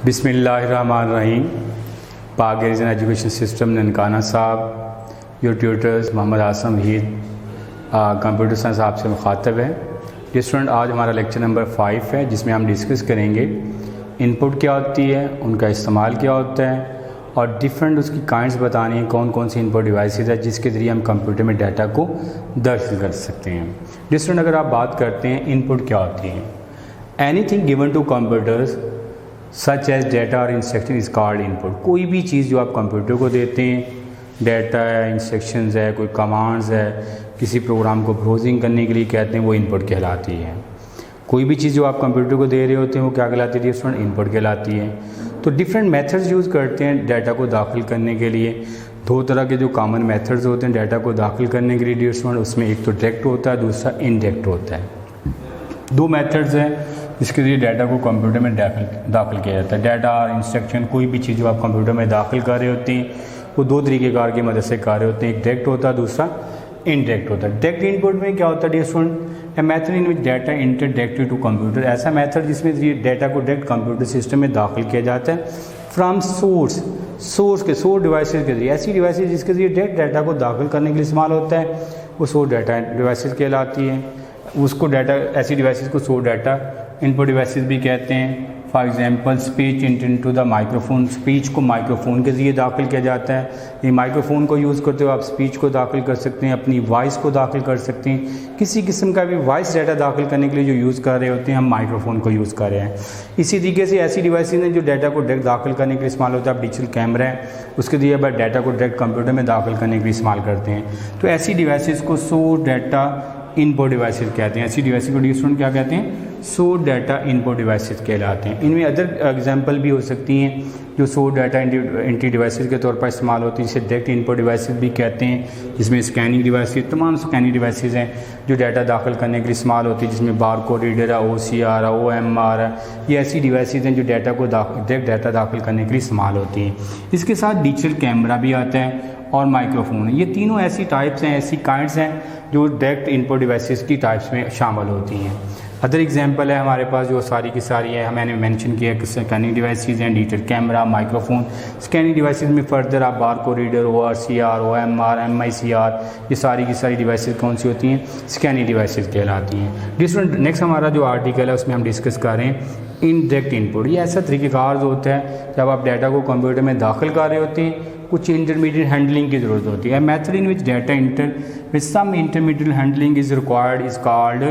बिस्मिल्लाहिर्रहमानिर्रहीम। पाक reason education system Nankana Sahib, your tutors Mohammad Aasim Waheed computer science आपसे मुखातब है। ये स्टूडेंट, आज हमारा लेक्चर नंबर 5 है, जिसमें हम डिस्कस करेंगे इनपुट क्या होती है, उनका इस्तेमाल क्या होता है और डिफरेंट उसकी काइंड्स बतानी है, कौन कौन सी इनपुट डिवाइसेस है जिसके ज़रिए हम कंप्यूटर में डाटा को दर्ज कर सकते हैं। स्टूडेंट, अगर आप बात करते हैं इनपुट क्या होती है, anything given to computers such as data और इंस्ट्रक्शन इज़ कॉल्ड इनपुट। कोई भी चीज़ जो आप कंप्यूटर को देते हैं, डाटा है, इंस्ट्रक्शंस है, कोई कमांड्स है, किसी प्रोग्राम को ब्राउजिंग करने के लिए कहते हैं, वो इनपुट कहलाती है। कोई भी चीज़ जो आप कंप्यूटर को दे रहे होते हैं वो क्या कहलाती है स्टूडेंट? इनपुट कहलाती है। तो डिफरेंट मेथड्स यूज़ करते हैं डाटा को दाखिल करने के लिए। दो तरह के जो कॉमन मेथड्स होते हैं डाटा को दाखिल करने के लिए डियर स्टूडेंट, उसमें एक तो डायरेक्ट होता है, दूसरा इनडायरेक्ट होता है। दो मेथड्स हैं जिसके ज़रिए डाटा को कंप्यूटर में दाखिल किया जाता है। डाटा और इंस्ट्रक्शन, कोई भी चीज़ जो आप कंप्यूटर में दाखिल कर रहे होते हैं वो दो तरीक़ेकार की मदद से कर रहे होते हैं। एक डायरेक्ट होता है, दूसरा इनडायरेक्ट होता है। डायरेक्ट इनपुट में क्या होता है dear student? A method in which data enter directly to computer. ऐसा मेथड जिसमें डाटा को डायरेक्ट कंप्यूटर सिस्टम में दाखिल किया जाता है फ्राम सोर्स डिवाइसेस के जरिए। ऐसी डिवाइसेस जिसके जरिए डायरेक्ट डाटा को दाखिल करने के लिए इस्तेमाल होता है वो सोर्स डाटा डिवाइसेस कहलाती है। उसको डाटा, ऐसी डिवाइसेस को सोर्स डाटा इनपुट डिवाइसेस भी कहते हैं। For example speech into the microphone. Speech को माइक्रोफोन के ज़रिए दाखिल किया जाता है। ये माइक्रोफोन को यूज़ करते हुए आप स्पीच को दाखिल कर सकते हैं, अपनी वॉइस को दाखिल कर सकते हैं। किसी किस्म का भी वॉइस डाटा दाखिल करने के लिए जो यूज़ कर रहे होते हैं हम माइक्रोफोन को यूज़ कर रहे हैं। इसी तरीके से ऐसी डिवाइसेज हैं जो डाटा को डायरेक्ट दाखिल करने के लिए इस्तेमाल होता है। डिजिटल कैमरा है, उसके दिए बाद डाटा को डायरेक्ट कंप्यूटर में दाखिल करने के लिए इस्तेमाल करते हैं। तो ऐसी डिवाइसेस को सोर्स डाटा इनपुट डिवाइसेस कहते हैं। ऐसी डिवाइसेस को स्टूडेंट क्या कहते हैं? सोर्स डाटा इनपुट डिवाइसेस कहलाते हैं। इनमें अदर एग्जांपल भी हो सकती हैं जो सोर्स डाटा एंट्री डिवाइसेस के तौर पर इस्तेमाल होती हैं, जिसे डायरेक्ट इनपुट डिवाइसेस भी कहते हैं। जिसमें स्कैनिंग डिवाइसेस, तमाम स्कैनिंग डिवाइसेस हैं जो डाटा दाखिल करने के लिए इस्तेमाल होती है, जिसमें बार कोड रीडर है, OCR है, OMR है। ये ऐसी डिवाइसेस हैं जो डाटा को डायरेक्ट डाटा दाखिल करने के लिए इस्तेमाल होती हैं। इसके साथ डिजिटल कैमरा भी आता है और माइक्रोफोन है। ये तीनों ऐसी टाइप्स हैं, ऐसी काइंड्स हैं जो डायरेक्ट इनपुट डिवाइसेस की टाइप्स में शामिल होती हैं। अदर एग्जांपल है हमारे पास जो सारी की सारी है, मैंने मेंशन किया कि स्कैनिंग डिवाइसेस हैं, digital camera, microphone. Scanning devices में फर्दर आप bar code reader, ORCR, OMR, MICR, ये सारी की सारी डिवाइसेस कौन सी होती हैं? स्कैनिंग डिवाइसेस कहलाती हैं। डिफरेंट नेक्स्ट हमारा जो आर्टिकल है उसमें हम डिस्कस कर रहे हैं इनडायरेक्ट इनपुट। ये ऐसा तरीक़ेकार होता है जब आप डाटा को कंप्यूटर में दाखिल कर रहे होते हैं, कुछ इंटरमीडिएट हैंडलिंग की ज़रूरत होती है। Method in which data enter with some intermediate handling is required is called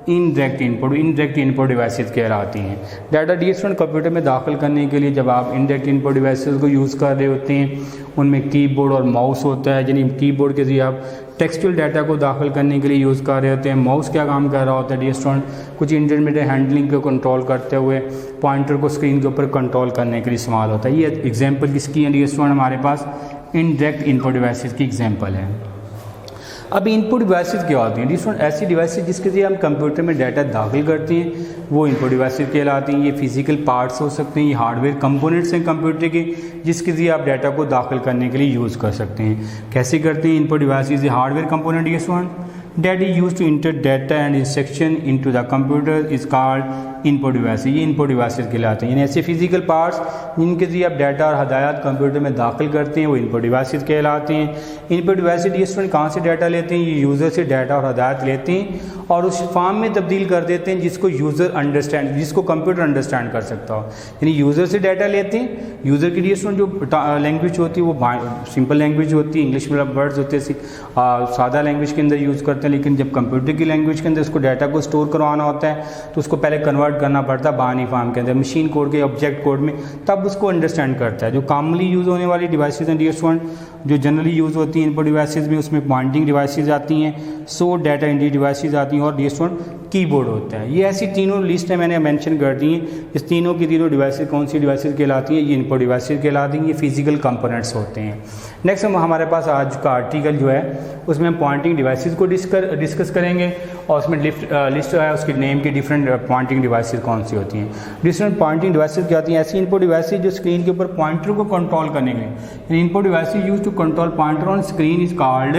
indirect input. Indirect input devices कहलाती हैं। डाटा डिजिटल कंप्यूटर में दाखिल करने के लिए जब आप इनडायरेक्ट इनपुट डिवाइसेस को यूज़ कर रहे होते हैं, उनमें कीबोर्ड और माउस होता है। यानी कीबोर्ड के ज़रिए आप टेक्सचुअल डाटा को दाखिल करने के लिए यूज़ कर रहे होते हैं। माउस क्या काम कर रहा होता है डिजिटल? कुछ इंटरमीडिएट हैंडलिंग को कंट्रोल करते हुए पॉइंटर को स्क्रीन के ऊपर कंट्रोल करने के लिए इस्तेमाल होता है। ये एग्जाम्पल किसकी है डिजिटल? हमारे पास इनडायरेक्ट इनपुट डिवाइसेस की एग्जाम्पल है। अब इनपुट डिवाइसेस क्या होती हैं डिजिटल? ऐसी डिवाइसेस जिसके ज़रिए हम कंप्यूटर में डाटा दाखिल करते हैं वो इनपुट डिवाइसेस कहलाती हैं। ये फिजिकल पार्ट्स हो सकते हैं, ये हार्डवेयर कंपोनेंट्स हैं कंप्यूटर के जिसके ज़रिए आप डाटा को दाखिल करने के लिए यूज़ कर सकते हैं। कैसे करते हैं इनपुट डिवाइसेस? हार्डवेयर कंपोनेंट ये that is used to enter data and instruction into the computer is called input device. ये इनपुट डिवाइसेस कहलाते हैं। यानी ऐसे फिजिकल पार्ट्स जिनके ज़रिए आप डाटा और हदायत कंप्यूटर में दाखिल करते हैं वो इनपुट डिवाइसेस कहलाते हैं। इनपुट डिवाइसेस ये स्टूडेंट कहाँ से डाटा लेते हैं? ये यूज़र से डाटा और हदायत लेते हैं और उस फॉर्म में तब्दील कर देते हैं जिसको यूज़र अंडरस्टैंड, जिसको कंप्यूटर अंडरस्टैंड कर सकता हो। यानी यूज़र से डाटा लेते हैं। यूज़र के लिए स्टूडेंट जो लैंग्वेज होती है वो सिंपल लैंग्वेज होती है, इंग्लिश में वर्ड्स होते हैं, सादा लैंग्वेज के अंदर यूज़ करते हैं। लेकिन जब कंप्यूटर की लैंग्वेज के अंदर उसको डाटा को स्टोर करवाना होता है तो उसको पहले कन्वर्ट करना पड़ता है बाइनरी फॉर्म के अंदर, मशीन कोड के ऑब्जेक्ट कोड में, तब उसको अंडरस्टैंड करता है। जो कॉमनली यूज़ होने वाली डिवाइसेस हैं डियर स्टूडेंट, जो जनरली यूज़ होती हैं इनपुट डिवाइसेस में, उसमें पॉइंटिंग डिवाइसेस आती हैं, सोर्स डाटा एंट्री डिवाइसेस आती हैं और डियर स्टूडेंट कीबोर्ड होता है। ये ऐसी तीनों लिस्ट है मैंने मेंशन कर दी हैं। इस तीनों की तीनों डिवाइसेस कौन सी डिवाइसेस कहलाती हैं? ये इनपुट डिवाइसेस कहलाती हैं। ये फिजिकल कंपोनेंट्स होते हैं। नेक्स्ट हमारे पास आज का आर्टिकल जो है उसमें हम पॉइंटिंग डिवाइसेस को डिस्कस करेंगे और उसमें लिस्ट है उसके नेम की डिफरेंट पॉइंटिंग डिवाइसेस कौन सी होती हैं। डिफरेंट पॉइंटिंग डिवाइसेस क्या होती हैं? ऐसी इनपुट डिवाइसेस जो स्क्रीन के ऊपर पॉइंटर को कंट्रोल करने के लिए, input devices use to control pointer on screen is called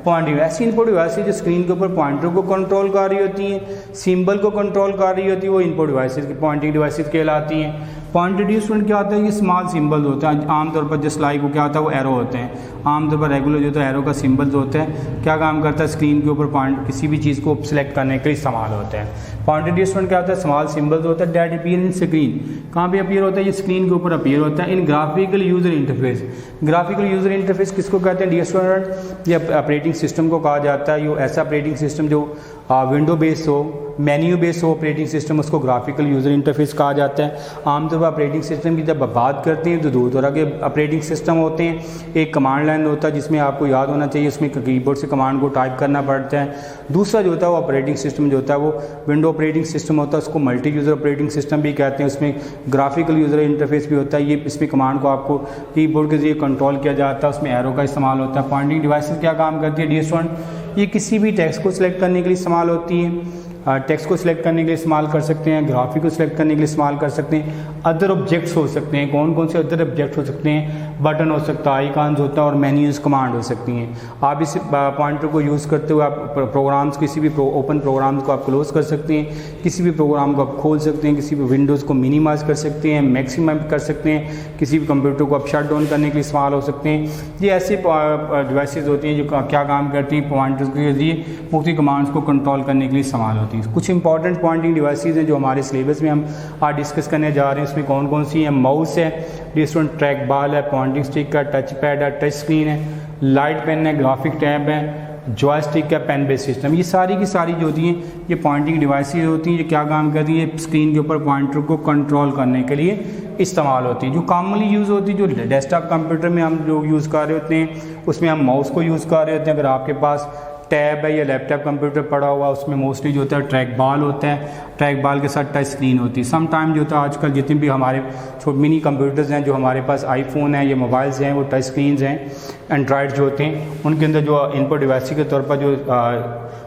pointing. ऐसी इनपुट डिवाइसेस जो स्क्रीन के ऊपर पॉइंटर को कंट्रोल कर रही होती हैं, सिंबल को कंट्रोल कर रही होती है, वो इनपुट डिवाइसेस की पॉइंटिंग डिवाइसेस कहलाती हैं। पॉइंटर डियर स्टूडेंट क्या होता है, ये स्मॉल सिंबल्स होते हैं आमतौर पर, जस्ट लाइक वो क्या होता है वो एरो होते हैं, आमतौर पर रेगुलर जो होता है एरो का सिंबल्स होते हैं, क्या काम करता है स्क्रीन के ऊपर पॉइंट किसी भी चीज़ को सिलेक्ट करने के लिए इस्तेमाल होते हैं। पॉइंटर डियर स्टूडेंट क्या होता है, स्मॉल सिंबल्स होता है दैट अपीयर इन स्क्रीन, कहाँ पे अपीयर होता है, ये स्क्रीन के ऊपर अपीयर होता है in graphical user interface. Graphical user interface किसको कहते हैं डियर स्टूडेंट, ये ऑपरेटिंग सिस्टम को कहा जाता है। ये ऐसा ऑपरेटिंग सिस्टम जो विंडो बेस्ड हो, मेन्यू बेस्ड हो ऑपरेटिंग सिस्टम, उसको ग्राफिकल यूज़र इंटरफेस कहा जाता है। आमतौर पर ऑपरेटिंग सिस्टम की जब बात करते हैं तो दो तरह के ऑपरेटिंग सिस्टम होते हैं। एक कमांड लाइन होता है जिसमें आपको याद होना चाहिए, उसमें कीबोर्ड से कमांड को टाइप करना पड़ता है। दूसरा जो होता है वो ऑपरेटिंग सिस्टम जो होता है वो विंडो ऑपरेटिंग सिस्टम होता है, उसको मल्टी यूज़र ऑपरेटिंग सिस्टम भी कहते हैं। उसमें ग्राफिकल यूज़र इंटरफेस भी होता है, ये इसमें कमांड को आपको कीबोर्ड के जरिए कंट्रोल किया जाता है, उसमें एरो का इस्तेमाल होता है। पॉइंटिंग डिवाइसेस क्या काम करती है डियर स्टूडेंट, ये किसी भी टेक्स्ट को सिलेक्ट करने के लिए इस्तेमाल होती है। टेक्स्ट को सिलेक्ट करने के लिए इस्तेमाल कर सकते हैं, ग्राफिक को सिलेक्ट करने के लिए इस्तेमाल कर सकते हैं, अदर ऑब्जेक्ट्स हो सकते हैं। कौन कौन से अदर ऑब्जेक्ट हो सकते हैं, बटन हो सकता है, आइकॉन्स होता है और मेन्यूज़ कमांड हो सकती हैं। आप इस पॉइंटर को यूज़ करते हुए आप प्रोग्राम्स किसी भी ओपन प्रोग्राम्स को आप क्लोज कर सकते हैं, किसी भी प्रोग्राम को आप खोल सकते हैं, किसी भी विंडोज़ को मिनिमाइज कर सकते हैं, मैक्सिमम कर सकते हैं, किसी भी कंप्यूटर को आप शट डाउन करने के लिए इस्तेमाल हो सकते हैं। ये ऐसे डिवाइसेज होती हैं जो क्या काम करती हैं, पॉइंटर्स के जरिए मुख्तलिफ कमांड्स को कंट्रोल करने के लिए इस्तेमाल होती हैं। कुछ इंपॉर्टेंट पॉइंटिंग डिवाइसेज हैं जो हमारे सिलेबस में हम आज डिस्कस करने जा रहे हैं। उसमें कौन कौन सी हैं, माउस है, डिस्टेंट ट्रैक बॉल है, पॉइंटिंग स्टिक है, टच पैड है, टच स्क्रीन है, लाइट पेन है, ग्राफिक टैब है, जॉयस्टिक का पेन बेस सिस्टम। ये सारी की सारी जो होती हैं ये पॉइंटिंग डिवाइसेज होती हैं, ये क्या काम करती हैं, स्क्रीन के ऊपर पॉइंटर को कंट्रोल करने के लिए इस्तेमाल होती है। जो कॉमनली यूज़ होती है, जो डेस्कटॉप कंप्यूटर में हम लोग यूज़ कर रहे होते हैं उसमें हम माउस को यूज़ कर रहे होते हैं। अगर आपके पास टैब है या लैपटॉप कंप्यूटर पड़ा हुआ, उसमें मोस्टली जो होता है ट्रैक बॉल होता है, ट्रैक बॉल के साथ टच स्क्रीन होती है। सम टाइम जो होता है आजकल जितने भी हमारे छोटे मिनी कंप्यूटर्स हैं, जो हमारे पास आईफोन है या मोबाइल्स हैं, वो टच स्क्रीन्स हैं, एंड्रॉयड जो होते हैं उनके अंदर जो इनपुट डिवाइस के तौर पर जो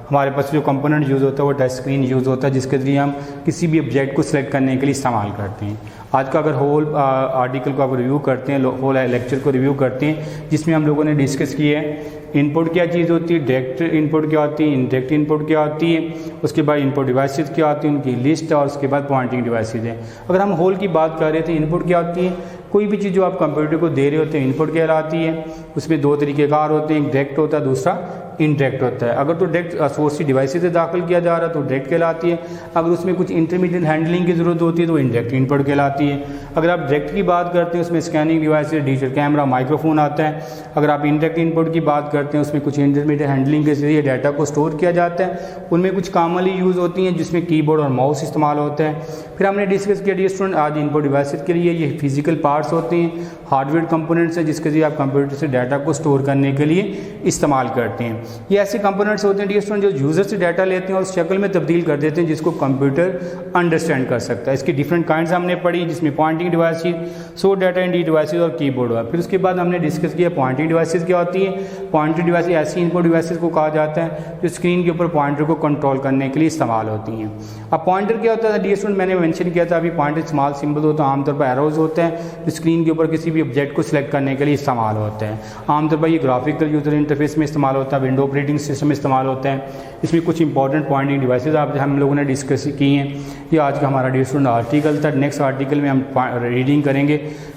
हमारे पास जो कंपोनेंट यूज़ होता है वो टच स्क्रीन यूज़ होता है, जिसके ज़रिए हम किसी भी ऑब्जेक्ट को सिलेक्ट करने के लिए इस्तेमाल करते हैं। आज का अगर होल आर्टिकल को आप रिव्यू करते हैं, होल लेक्चर को रिव्यू करते हैं, जिसमें हम लोगों ने डिस्कस किया है इनपुट क्या चीज़ होती है, डायरेक्ट इनपुट क्या होती है, इनडायरेक्ट इनपुट क्या होती है, उसके बाद इनपुट डिवाइसेज क्या होती है, उनकी लिस्ट, और उसके बाद पॉइंटिंग डिवाइसेज है। अगर हम होल की बात कर रहे थे, इनपुट क्या होती है, कोई भी चीज़ जो आप कंप्यूटर को दे रहे होते हैं इनपुट कहलाती है। उसमें दो तरीक़ेकार होते हैं, एक डायरेक्ट होता है, दूसरा इनडायरेक्ट होता है। अगर तो डायरेक्ट सोर्स की डिवाइसेज से दाखिल किया जा रहा है तो डायरेक्ट कहलाती है, अगर उसमें कुछ इंटरमीडिएट हैंडलिंग की ज़रूरत होती है तो इनडायरेक्ट इनपुट कहलाती है। अगर आप डायरेक्ट की बात करते हैं उसमें scanning devices, digital camera, microphone आता है। अगर आप इनडायरेक्ट इनपुट की बात करते हैं उसमें कुछ इंटरमीडिएट हैंडलिंग के जरिए डाटा को स्टोर किया जाता है, उनमें कुछ कॉमनली यूज़ होती हैं जिसमें कीबोर्ड और माउस इस्तेमाल होता है। फिर हमने डिस्कस किया डियर स्टूडेंट आज इनपुट डिवाइसेज के लिए ये फिजिकल पार्ट्स होते हैं, हार्डवेयर कंपोनेंट्स हैं जिसके जरिए आप कंप्यूटर से डाटा को स्टोर करने के लिए इस्तेमाल करते हैं। ये ऐसे कंपोनेंट्स होते हैं डियर स्टूडेंट जो यूज़र से डाटा लेते हैं और उस शक्ल में तब्दील कर देते हैं जिसको कंप्यूटर अंडरस्टैंड कर सकता है। इसकी डिफरेंट काइंड्स हमने पढ़ी, जिसमें pointing devices, store data in devices और कीबोर्ड हुआ। फिर उसके बाद हमने डिस्कस किया पॉइंटिंग डिवाइसेज क्या होती है। पॉइंटिंग डिवाइसेज ऐसी इनपुट डिवाइसेज को कहा जाता है जो स्क्रीन के ऊपर पॉइंटर को कंट्रोल करने के लिए इस्तेमाल होती हैं। अब पॉइंटर क्या होता है डियर स्टूडेंट, मैंने मेंशन किया था अभी, पॉइंटर स्मॉल सिंबल होता है, आमतौर पर एरोज होते हैं जो स्क्रीन के ऊपर किसी भी ऑब्जेक्ट को सिलेक्ट करने के लिए इस्तेमाल होते हैं। आमतौर पर ये ग्राफिकल यूजर इंटरफेस में इस्तेमाल होता है, विंडो ऑपरेटिंग सिस्टम में इस्तेमाल होता है। इसमें कुछ इंपॉर्टेंट पॉइंटिंग डिवाइसेज आप हम लोगों ने डिस्कस की हैं। ये आज का हमारा डियर स्टूडेंट आर्टिकल था। नेक्स्ट आर्टिकल में हम रीडिंग करेंगे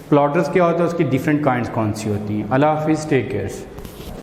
प्लॉटर्स क्या होता है, उसकी डिफरेंट काइंड्स कौन सी होती हैं। अल्लाह हाफिज़, टेक केयर।